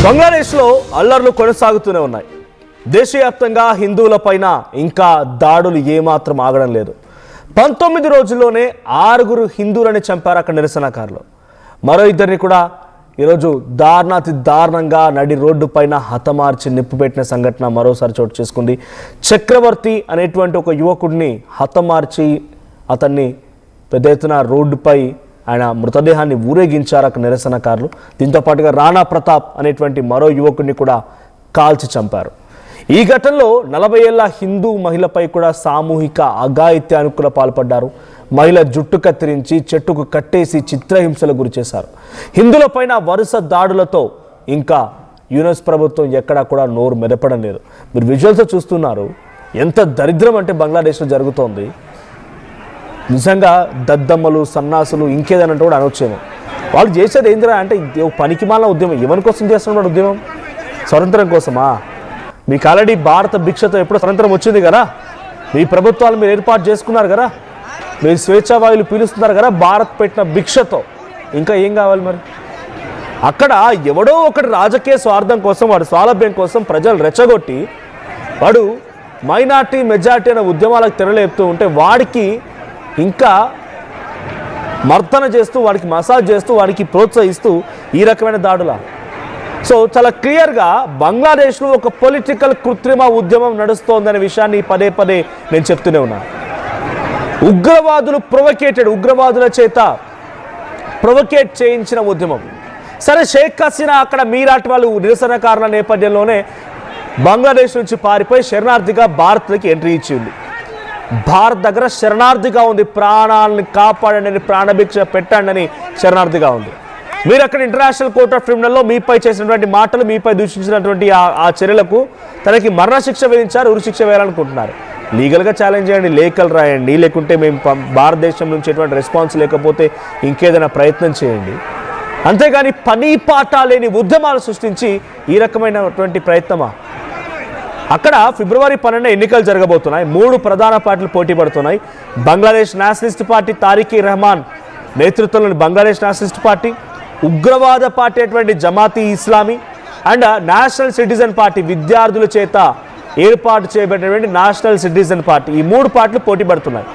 బంగ్లాదేశ్లో అల్లర్లు కొనసాగుతూనే ఉన్నాయి. దేశవ్యాప్తంగా హిందువులపైన ఇంకా దాడులు ఏమాత్రం ఆగడం లేదు. 19 రోజుల్లోనే 6 హిందువులని చంపారు అక్కడ నిరసనకారులు. మరో ఇద్దరిని కూడా ఈరోజు దారుణాతి దారుణంగా నడి రోడ్డు పైన హతమార్చి నిప్పుపెట్టిన సంఘటన మరోసారి చోటు చేసుకుంది. చక్రవర్తి అనేటువంటి ఒక యువకుడిని హతమార్చి అతన్ని పెద్ద ఎత్తున రోడ్డుపై ఆయన మృతదేహాన్ని ఊరేగించారు అక్కడ నిరసనకారులు. దీంతో పాటుగా రాణా ప్రతాప్ అనేటువంటి మరో యువకుడిని కూడా కాల్చి చంపారు. ఈ ఘటనలో 40 ఏళ్ల హిందూ మహిళపై కూడా సామూహిక అఘాయిత్యానికి కూడా పాల్పడ్డారు. మహిళ జుట్టు కత్తిరించి చెట్టుకు కట్టేసి చిత్రహింసలకు గురి చేశారు. హిందువులపైన వరుస దాడులతో ఇంకా యుఎస్ ప్రభుత్వం ఎక్కడా కూడా నోరు మెదపడం లేదు. మీరు విజువల్స్ చూస్తున్నారు, ఎంత దరిద్రం అంటే బంగ్లాదేశ్లో జరుగుతోంది. నిజంగా దద్దమ్మలు సన్నాసులు ఇంకేదైనా కూడా అనొచ్చేమో. వాళ్ళు చేసేది ఏందిరా అంటే పనికిమాలిన ఉద్యమం. ఎవరి కోసం చేస్తున్నారు ఉద్యమం? స్వతంత్రం కోసమా? మీకు ఆల్రెడీ భారత భిక్షతో ఎప్పుడు స్వతంత్రం వచ్చింది కదా, మీ ప్రభుత్వాలు మీరు ఏర్పాటు చేసుకున్నారు కదా, మీరు స్వేచ్ఛావాయులు పీలుస్తున్నారు కదా భారత్ పెట్టిన భిక్షతో. ఇంకా ఏం కావాలి మరి? అక్కడ ఎవడో ఒకటి రాజకీయ స్వార్థం కోసం, వాడి స్వాలభ్యం కోసం ప్రజలు రెచ్చగొట్టి వాడు మైనార్టీ మెజార్టీ అనే ఉద్యమాలకు తెరలేపుతూ ఉంటే వాడికి ఇంకా మర్దన చేస్తూ, వాడికి మసాజ్ చేస్తూ, వాడికి ప్రోత్సహిస్తూ ఈ రకమైన దాడుల. సో చాలా క్లియర్గా బంగ్లాదేశ్లో ఒక పొలిటికల్ కృత్రిమ ఉద్యమం నడుస్తోందనే విషయాన్ని పదే పదే నేను చెప్తూనే ఉన్నాను. ఉగ్రవాదుల చేత ప్రొవోకేట్ చేయించిన ఉద్యమం. సరే, షేక్ హసీనా అక్కడ మీరాటి వాళ్ళు నిరసనకారుల నేపథ్యంలోనే బంగ్లాదేశ్ నుంచి పారిపోయి శరణార్థిగా భారత్లోకి ఎంట్రీ ఇచ్చింది. భారత్ దగ్గర శరణార్థిగా ఉంది. ప్రాణాలను కాపాడండి, ప్రాణభిక్ష పెట్టండి శరణార్థిగా ఉంది. మీరు అక్కడ ఇంటర్నేషనల్ కోర్ట్ ఆఫ్ క్రిమినల్లో మీపై చేసినటువంటి మాటలు, మీపై దూషించినటువంటి ఆ చర్యలకు తనకి మరణశిక్ష విధించారు, ఉరిశిక్ష వేయాలనుకుంటున్నారు. లీగల్గా ఛాలెంజ్ చేయండి, లేఖలు రాయండి, లేకుంటే మేము భారతదేశం నుంచి ఎటువంటి రెస్పాన్స్ లేకపోతే ఇంకేదైనా ప్రయత్నం చేయండి. అంతేగాని పని పాట లేని ఉద్యమాలు సృష్టించి ఈ రకమైనటువంటి ప్రయత్నమా? అక్కడ ఫిబ్రవరి 12 ఎన్నికలు జరగబోతున్నాయి. 3 ప్రధాన పార్టీలు పోటీ పడుతున్నాయి. బంగ్లాదేశ్ నేషనలిస్ట్ పార్టీ తారిక్ రెహమాన్ నేతృత్వంలోని బంగ్లాదేశ్ నేషనలిస్ట్ పార్టీ, ఉగ్రవాద పార్టీ అటువంటి Jamaat Islami and National Citizen Party, విద్యార్థుల చేత ఏర్పాటు చేయబడినటువంటి నేషనల్ సిటిజన్ పార్టీ. ఈ 3 పార్టీలు పోటీ పడుతున్నాయి.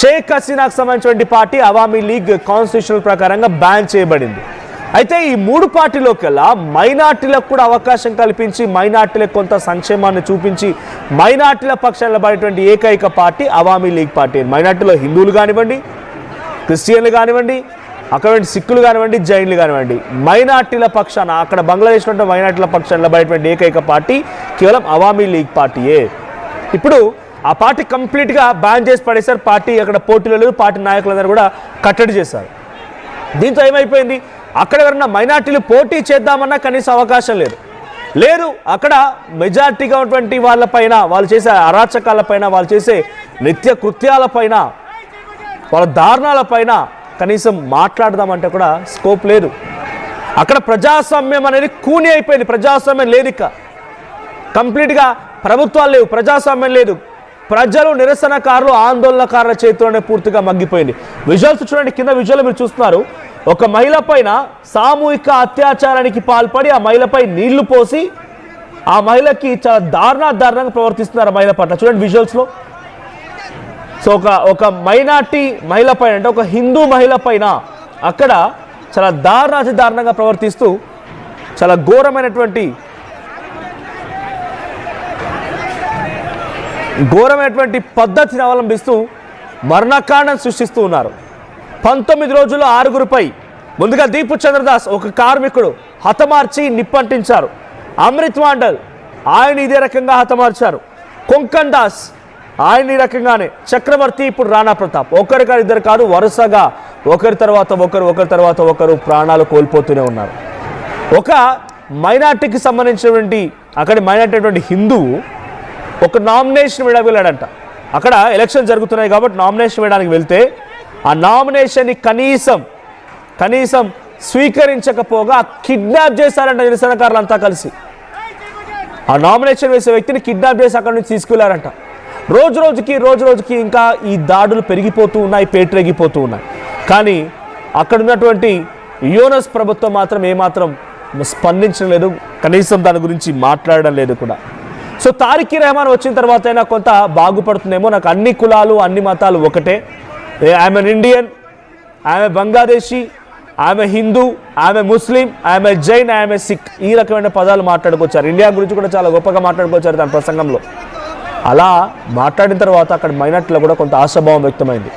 షేక్ హసీనాకు సంబంధించినటువంటి పార్టీ అవామీ లీగ్ కాన్స్టిట్యూషన్ ప్రకారంగా బ్యాన్ చేయబడింది. అయితే ఈ 3 పార్టీలోకెల్లా మైనార్టీలకు కూడా అవకాశం కల్పించి, మైనార్టీలకు కొంత సంక్షేమాన్ని చూపించి మైనార్టీల పక్షాన నిలబడేటువంటి ఏకైక పార్టీ అవామీ లీగ్ పార్టీ. మైనార్టీలో హిందువులు కానివ్వండి, క్రిస్టియన్లు కానివ్వండి, అక్కడ సిక్కులు కానివ్వండి, జైన్లు కానివ్వండి, మైనార్టీల పక్షాన అక్కడ బంగ్లాదేశ్లో ఉంటే మైనార్టీల పక్షాన నిలబడేటువంటి ఏకైక పార్టీ కేవలం అవామీ లీగ్ పార్టీయే. ఇప్పుడు ఆ పార్టీ కంప్లీట్గా బ్యాన్ చేసి పడేశారు. పార్టీ అక్కడ పోటీలో లేదు, పార్టీ నాయకులందరూ కూడా కట్టడి చేశారు. దీంతో ఏమైపోయింది, అక్కడ ఎవరన్నా మైనార్టీలు పోటీ చేద్దామన్నా కనీసం అవకాశం లేదు. అక్కడ మెజార్టీగా ఉన్నటువంటి వాళ్ళపైన, వాళ్ళు చేసే అరాచకాలపైన, వాళ్ళు చేసే నిత్య కృత్యాలపైన, వాళ్ళ దారుణాలపైన కనీసం మాట్లాడదామంటే కూడా స్కోప్ లేదు. అక్కడ ప్రజాస్వామ్యం అనేది కూని అయిపోయింది. ప్రజాస్వామ్యం లేదు, ఇక కంప్లీట్గా ప్రభుత్వాలు లేవు, ప్రజాస్వామ్యం లేదు. ప్రజలు, నిరసనకారులు, ఆందోళనకారుల చేతిలోనే పూర్తిగా మగ్గిపోయింది. విజువల్స్ చూడండి, కింద విజువల్ మీరు చూస్తున్నారు. ఒక మహిళ పైన సామూహిక అత్యాచారానికి పాల్పడి ఆ మహిళపై నీళ్లు పోసి ఆ మహిళకి చాలా దారుణంగా ప్రవర్తిస్తున్నారు ఆ మహిళ పట్ల. చూడండి విజువల్స్లో. సో ఒక మైనార్టీ మహిళ పైన, అంటే ఒక హిందూ మహిళ పైన అక్కడ చాలా దారుణంగా ప్రవర్తిస్తూ చాలా ఘోరమైనటువంటి పద్ధతిని అవలంబిస్తూ మరణకాండం సృష్టిస్తూ ఉన్నారు. 19 రోజుల్లో 6పై ముందుగా దీపు చంద్రదాస్ ఒక కార్మికుడు హతమార్చి నిప్పంటించారు. అమృత్ మాండల్ ఆయన ఇదే రకంగా హతమార్చారు. కొంకన్ దాస్ ఆయన ఈ రకంగానే. చక్రవర్తి, ఇప్పుడు రాణా ప్రతాప్. ఒకరి కాదు, ఇద్దరు కాదు, వరుసగా ఒకరి తర్వాత ఒకరు ప్రాణాలు కోల్పోతూనే ఉన్నారు. ఒక మైనార్టీకి సంబంధించినటువంటి అక్కడ మైనార్టీ హిందువు ఒక నామినేషన్ వెళ్ళాడంట. అక్కడ ఎలక్షన్ జరుగుతున్నాయి కాబట్టి నామినేషన్ వేయడానికి వెళ్తే ఆ నామినేషన్ని కనీసం స్వీకరించకపోగా కిడ్నాప్ చేశారంట నిరసనకారులంతా కలిసి. ఆ నామినేషన్ వేసే వ్యక్తిని కిడ్నాప్ చేసి అక్కడి నుంచి తీసుకెళ్లారంట. రోజు రోజుకి ఇంకా ఈ దాడులు పెరిగిపోతూ ఉన్నాయి, పేటరేగిపోతూ ఉన్నాయి. కానీ అక్కడ ఉన్నటువంటి యుఎస్ ప్రభుత్వం మాత్రం ఏమాత్రం స్పందించలేదు. కనీసం దాని గురించి మాట్లాడడం లేదు కూడా. సో తారిక్ రెహమాన్ వచ్చిన తర్వాత అయినా కొంత బాగుపడుతుందేమో. నాకు అన్ని కులాలు అన్ని మతాలు ఒకటే, I'm an Indian, I'm a Bangladeshi, I'm a Hindu, I'm a Muslim, I'm a Jain, I'm a Sikh, ఈ రకమైన పదాలు మాట్లాడుకొచ్చారు. ఇండియా గురించి కూడా చాలా గొప్పగా మాట్లాడుకొచ్చారు తన ప్రసంగంలో. అలా మాట్లాడిన తర్వాత అక్కడ మైనార్టీలో కూడా కొంత ఆశాభావం వ్యక్తమైంది.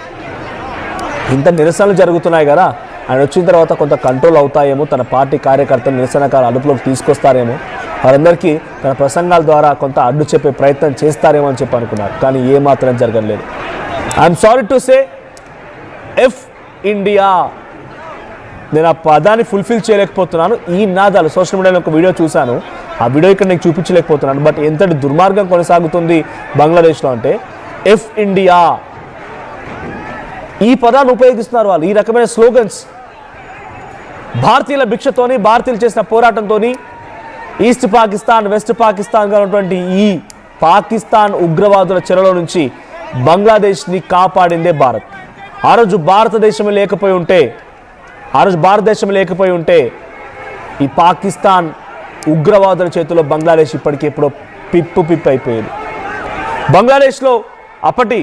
ఇంత నిరసనలు జరుగుతున్నాయి కదా, ఆయన వచ్చిన తర్వాత కొంత కంట్రోల్ అవుతాయేమో, తన పార్టీ కార్యకర్తలు నిరసనకారు అదుపులోకి తీసుకొస్తారేమో, వారందరికీ తన ప్రసంగాల ద్వారా కొంత అడ్డు చెప్పే ప్రయత్నం చేస్తారేమో అని చెప్పి అనుకున్నారు. కానీ ఏమాత్రం జరగలేదు. I'm sorry to say F India, నేను ఆ పదాన్ని ఫుల్ఫిల్ చేయలేకపోతున్నాను. ఈ నాదాలు సోషల్ మీడియాలో ఒక వీడియో చూశాను, ఆ వీడియో ఇక్కడ నేను చూపించలేకపోతున్నాను. బట్ ఎంతటి దుర్మార్గం కొనసాగుతుంది బంగ్లాదేశ్లో అంటే ఎఫ్ ఇండియా, ఈ పదాన్ని ఉపయోగిస్తున్నారు వాళ్ళు. ఈ రకమైన స్లోగన్స్ భారతీయుల భిక్షతోని, భారతీయులు చేసిన పోరాటంతో ఈస్ట్ పాకిస్తాన్, వెస్ట్ పాకిస్తాన్గా ఉన్నటువంటి ఈ పాకిస్తాన్ ఉగ్రవాదుల చెరలో నుంచి బంగ్లాదేశ్ని కాపాడిందే భారత్. ఆ రోజు భారతదేశమే లేకపోయి ఉంటే ఈ పాకిస్తాన్ ఉగ్రవాదుల చేతిలో బంగ్లాదేశ్ ఇప్పటికెప్పుడో పిప్పు అయిపోయేది. బంగ్లాదేశ్లో అప్పటి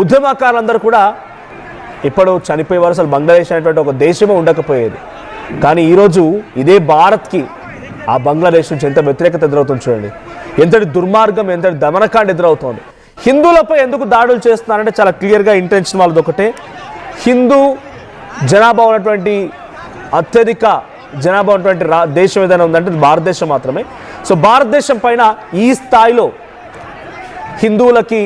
ఉద్యమకారులందరూ కూడా ఇప్పుడు చనిపోయేవారు. అసలు బంగ్లాదేశ్ అనేటువంటి ఒక దేశమే ఉండకపోయేది. కానీ ఈరోజు ఇదే భారత్కి ఆ బంగ్లాదేశ్ నుంచి ఎంత వ్యతిరేకత ఎదురవుతుంది చూడండి, ఎంతటి దుర్మార్గం, ఎంతటి దమనకాండ ఎదురవుతోంది. హిందువులపై ఎందుకు దాడులు చేస్తున్నారంటే చాలా క్లియర్గా ఇంటెన్షన్ వాళ్ళది ఒకటే. హిందూ జనాభా ఉన్నటువంటి అత్యధిక జనాభా ఉన్నటువంటి దేశం ఏదైనా ఉందంటే భారతదేశం మాత్రమే. సో భారతదేశం పైన ఈ స్థాయిలో హిందువులకి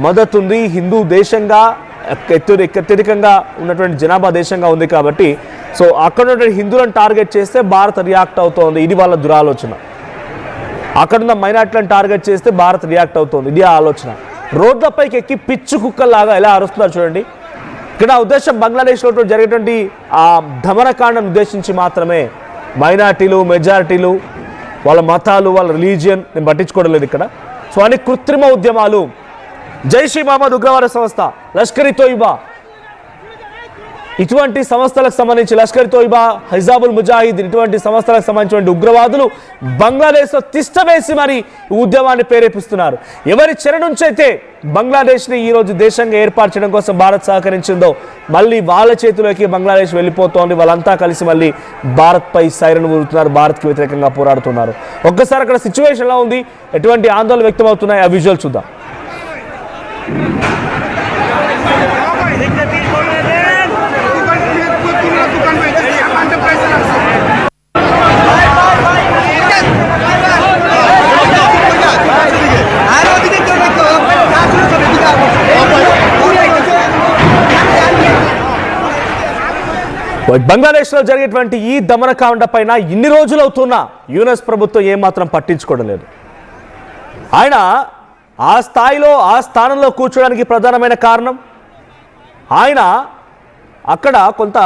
మద్దతు ఉంది. హిందూ దేశంగా అత్యధికంగా ఉన్నటువంటి జనాభా దేశంగా ఉంది కాబట్టి సో అక్కడ ఉన్నటువంటి హిందువులను టార్గెట్ చేస్తే భారత్ రియాక్ట్ అవుతోంది. ఇది వాళ్ళ దురాలోచన. అక్కడున్న మైనార్టీలను టార్గెట్ చేస్తే భారత్ రియాక్ట్ అవుతోంది. ఇది ఆలోచన. రోడ్లపైకి ఎక్కి పిచ్చు కుక్కల్లాగా ఎలా అరుస్తున్నారు చూడండి. ఇక్కడ ఉద్దేశం బంగ్లాదేశ్లో జరిగేటువంటి ఆ దమనకాండను ఉద్దేశించి మాత్రమే. మైనార్టీలు, మెజారిటీలు, వాళ్ళ మతాలు, వాళ్ళ రిలీజియన్ నేను పట్టించుకోవడం లేదు ఇక్కడ. సో అన్ని కృత్రిమ ఉద్యమాలు. జైష్ ఈ మహమ్మద్ ఉగ్రవాద సంస్థ, లష్కర్ ఇ తోయిబా, ఇటువంటి సంస్థలకు సంబంధించి లష్కర్ ఇ తోయిబా, హిజాబుల్ ముజాహిదీన్ ఇటువంటి సంస్థలకు సంబంధించిన ఉగ్రవాదులు బంగ్లాదేశ్లో తిష్టవేసి మరి ఉద్యమాన్ని ప్రేరేపిస్తున్నారు. ఎవరి చెర నుంచి అయితే బంగ్లాదేశ్ని ఈరోజు దేశంగా ఏర్పాటు చేయడం కోసం భారత్ సహకరించిందో మళ్ళీ వాళ్ళ చేతిలోకి బంగ్లాదేశ్ వెళ్ళిపోతోంది. వాళ్ళంతా కలిసి మళ్ళీ భారత్పై సైరన్ ఊరుతున్నారు, భారత్కి వ్యతిరేకంగా పోరాడుతున్నారు. ఒక్కసారి అక్కడ సిచ్యువేషన్ ఎలా ఉంది, ఎటువంటి ఆందోళన వ్యక్తమవుతున్నాయి, ఆ విజువల్ చూద్దాం. బంగ్లాదేశ్లో జరిగేటువంటి ఈ దమనకాండ పైన ఇన్ని రోజులు అవుతున్నా యూనస్ ప్రభుత్వం ఏమాత్రం పట్టించుకోవడం లేదు. ఆయన ఆ స్థాయిలో ఆ స్థానంలో కూర్చోడానికి ప్రధానమైన కారణం ఆయన అక్కడ కొంత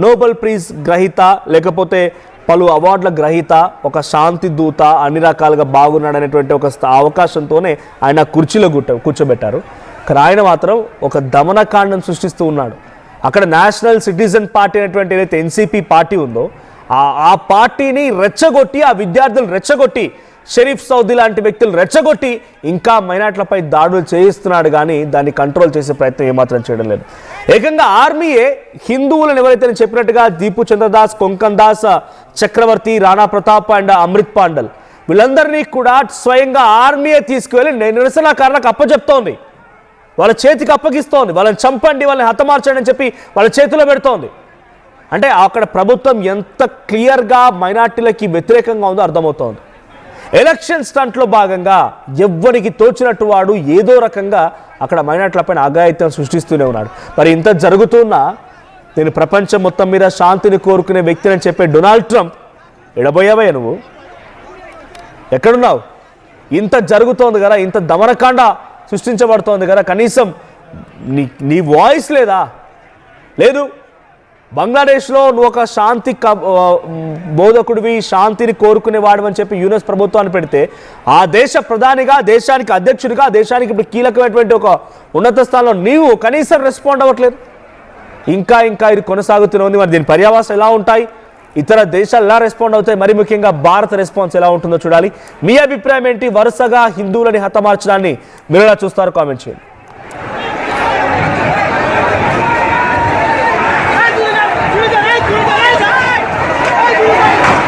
నోబెల్ ప్రైజ్ గ్రహీత, లేకపోతే పలు అవార్డుల గ్రహీత, ఒక శాంతి దూత, అన్ని రకాలుగా బాగున్నాడనేటువంటి ఒక అవకాశంతోనే ఆయన కుర్చీలో కూర్చోబెట్టారు. కానీ ఆయన మాత్రం ఒక దమనకాండం సృష్టిస్తూ ఉన్నాడు. అక్కడ నేషనల్ సిటిజన్ పార్టీ అనేటువంటి ఏదైతే ఎన్సీపీ పార్టీ ఉందో ఆ పార్టీని రెచ్చగొట్టి, ఆ విద్యార్థులు రెచ్చగొట్టి, షరీఫ్ సౌదీ లాంటి వ్యక్తులు రెచ్చగొట్టి ఇంకా మైనార్టీలపై దాడులు చేయిస్తున్నాడు. కానీ దాన్ని కంట్రోల్ చేసే ప్రయత్నం ఏమాత్రం చేయడం లేదు. ఏకంగా ఆర్మీయే హిందువులను ఎవరైతే చెప్పినట్టుగా దీపు చంద్రదాస్, కొంకన్ దాస్, చక్రవర్తి, రాణా ప్రతాప్ అండ్ అమృత్ పాండల్ వీళ్ళందరినీ కూడా స్వయంగా ఆర్మీయే తీసుకువెళ్ళి నిరసనకారులకు అప్పచెప్తోంది, వాళ్ళ చేతికి అప్పగిస్తోంది. వాళ్ళని చంపండి, వాళ్ళని హతమార్చండి అని చెప్పి వాళ్ళ చేతిలో పెడుతోంది. అంటే అక్కడ ప్రభుత్వం ఎంత క్లియర్గా మైనార్టీలకి వ్యతిరేకంగా ఉందో అర్థమవుతోంది. ఎలక్షన్ స్టంట్లో భాగంగా ఎవ్వరికి తోచినట్టు వాడు ఏదో రకంగా అక్కడ మైనార్టీలపైన అఘాయిత్యం సృష్టిస్తూనే ఉన్నాడు. మరి ఇంత జరుగుతున్నా నేను ప్రపంచం మొత్తం మీద శాంతిని కోరుకునే వ్యక్తిని అని చెప్పే డొనాల్డ్ ట్రంప్, ఎడబోయావయ్యా నువ్వు, ఎక్కడున్నావు? ఇంత జరుగుతోంది కదా, ఇంత దమనకాండ సృష్టించబడుతోంది కదా, కనీసం నీ వాయిస్ లేదు. బంగ్లాదేశ్లో నువ్వు ఒక శాంతి బోధకుడివి, శాంతిని కోరుకునేవాడు అని చెప్పి యూనస్ ప్రభుత్వాన్ని పెడితే ఆ దేశ ప్రధానిగా, దేశానికి అధ్యక్షుడిగా, దేశానికి ఇప్పుడు కీలకమైనటువంటి ఒక ఉన్నత స్థానంలో నీవు కనీసం రెస్పాండ్ అవ్వట్లేదు. ఇంకా ఇది కొనసాగుతూనే ఉంది. మరి దీని పర్యావాసాలు ఎలా ఉంటాయి? ఇతర దేశాలు ఎలా రెస్పాండ్ అవుతాయి, మరి ముఖ్యంగా భారత రెస్పాన్స్ ఎలా ఉంటుందో చూడాలి. మీ అభిప్రాయం ఏంటి? వరుసగా హిందువులని హతమార్చడాన్ని మీరు ఎలా చూస్తారు? కామెంట్ చేయండి.